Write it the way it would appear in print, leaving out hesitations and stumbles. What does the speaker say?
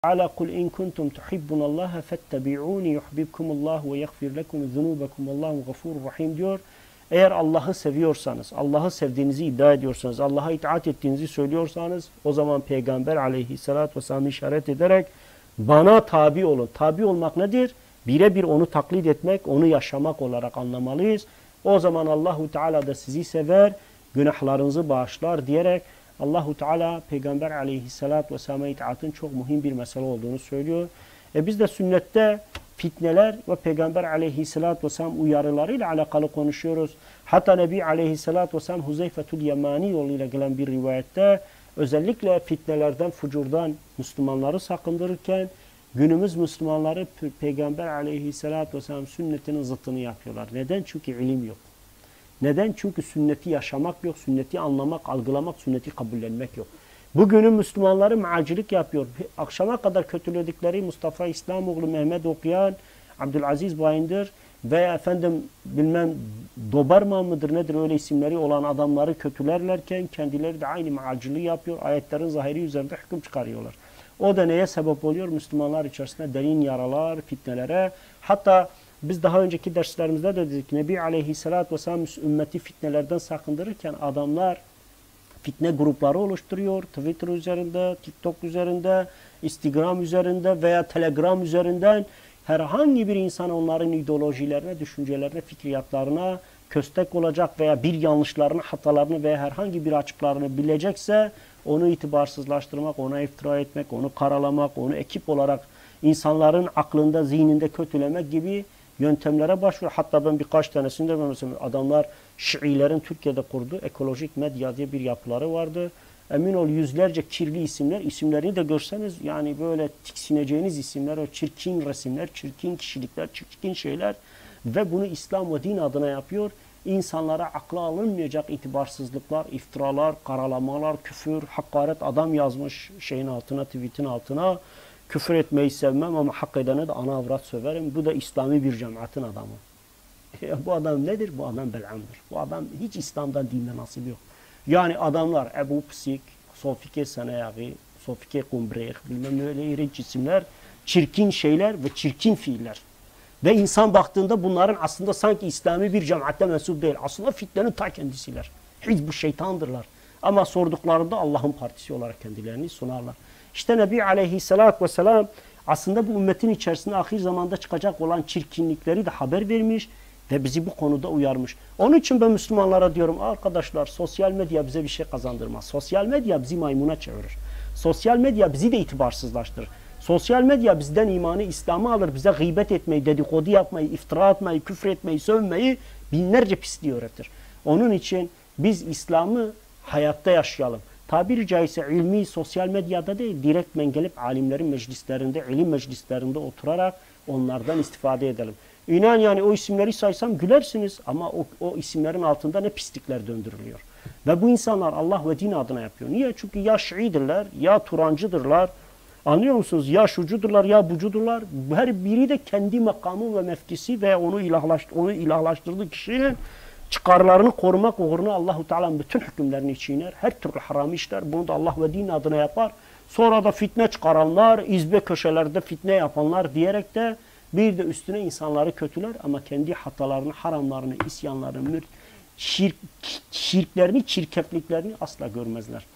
Ala kul in kuntum tuhibbunallaha fettabi'uni yuhibbukumullahu ve yaghfir lekum zunubakum vallahu gafurur rahim diyor. Eğer Allah'ı seviyorsanız, Allah'ı sevdiğinizi iddia ediyorsanız, Allah'a itaat ettiğinizi söylüyorsanız o zaman Peygamber aleyhissalatü vesselam işaret ederek bana tabi olun. Tabi olmak nedir? Birebir onu taklit etmek, onu yaşamak olarak anlamalıyız. O zaman Allahu Teala da sizi sever, günahlarınızı bağışlar diyerek Allahu Teala Peygamber aleyhissalatü vesselam'a itaatın çok mühim bir mesele olduğunu söylüyor. Biz de sünnette fitneler ve Peygamber aleyhissalatü vesselam uyarılarıyla alakalı konuşuyoruz. Hatta Nebi aleyhissalatü vesselam Huzeyfetül Yemani yoluyla gelen bir rivayette özellikle fitnelerden, fucurdan Müslümanları sakındırırken günümüz Müslümanları Peygamber aleyhissalatü vesselam sünnetinin zıttını yapıyorlar. Neden? Çünkü ilim yok. Neden? Çünkü sünneti yaşamak yok, sünneti anlamak, algılamak, sünneti kabullenmek yok. Bugünün Müslümanları mealcilik yapıyor. Akşama kadar kötüledikleri Mustafa İslamoğlu, Mehmet Okuyan, Abdülaziz Bayındır veya efendim bilmem Doberman mıdır nedir öyle isimleri olan adamları kötülerlerken kendileri de aynı mealciliği yapıyor. Ayetlerin zahiri üzerinde hüküm çıkarıyorlar. O da neye sebep oluyor? Müslümanlar içerisinde derin yaralar, fitnelere. Hatta biz daha önceki derslerimizde de dedik. Nebi Aleyhisselatü Vesselam ümmeti fitnelerden sakındırırken adamlar fitne grupları oluşturuyor. Twitter üzerinde, TikTok üzerinde, Instagram üzerinde veya Telegram üzerinden herhangi bir insan onların ideolojilerine, düşüncelerine, fikriyatlarına köstek olacak veya bir yanlışlarını, hatalarını veya herhangi bir açıklarını bilecekse onu itibarsızlaştırmak, ona iftira etmek, onu karalamak, onu ekip olarak insanların aklında, zihninde kötülemek gibi yöntemlere başvuruyor. Hatta ben birkaç tanesinde mesela adamlar Şiilerin Türkiye'de kurduğu ekolojik medya diye bir yapıları vardı. Emin ol yüzlerce kirli isimler, isimlerini de görseniz yani böyle tiksineceğiniz isimler, o çirkin resimler, çirkin kişilikler, çirkin şeyler ve bunu İslam ve din adına yapıyor. İnsanlara akla alınmayacak itibarsızlıklar, iftiralar, karalamalar, küfür, hakaret adam yazmış şeyin altına, tweetin altına. Küfür etmeyi sevmem ama hak edene de ana avrat söverim. Bu da İslami bir cemaatin adamı. Bu adam nedir? Bu adam Bel'am'dır. Bu adam hiç İslam'dan dinde nasip yok. Yani adamlar Ebu Psik, Sofike Seneyavi, Sofike Kumbreyh, bilmem öyle iğrenç isimler, çirkin şeyler ve çirkin fiiller. Ve insan baktığında bunların aslında sanki İslami bir cemaatte mensup değil. Aslında fitnenin ta kendisiler. Hizb-i şeytandırlar. Ama sorduklarında Allah'ın partisi olarak kendilerini sunarlar. İşte Nebi Aleyhisselatü Vesselam aslında bu ümmetin içerisinde ahir zamanda çıkacak olan çirkinlikleri de haber vermiş ve bizi bu konuda uyarmış. Onun için ben Müslümanlara diyorum arkadaşlar sosyal medya bize bir şey kazandırmaz. Sosyal medya bizi maymuna çevirir. Sosyal medya bizi de itibarsızlaştırır. Sosyal medya bizden imanı, İslam'ı alır. Bize gıybet etmeyi, dedikodu yapmayı, iftira atmayı, küfür etmeyi, sövmeyi binlerce pisliği öğretir. Onun için biz İslam'ı hayatta yaşayalım. Tabiri caizse ilmi sosyal medyada değil, direktmen gelip alimlerin meclislerinde, ilim meclislerinde oturarak onlardan istifade edelim. İnan yani o isimleri saysam gülersiniz ama o isimlerin altında ne pislikler döndürülüyor. Ve bu insanlar Allah ve din adına yapıyor. Niye? Çünkü ya Şiidirler, ya Turancıdırlar, anlıyor musunuz? Ya şucudurlar, ya bucudurlar. Her biri de kendi makamı ve mefkisi ve onu ilahlaştırdığı kişinin çıkarlarını korumak uğruna Allahu Teala bütün hükümlerini çiğner. Her türlü haram işler. Bunu da Allah ve din adına yapar. Sonra da fitne çıkaranlar, izbe köşelerde fitne yapanlar diyerek de bir de üstüne insanları kötüler ama kendi hatalarını, haramlarını, isyanlarını, şirklerini, çirkefliklerini asla görmezler.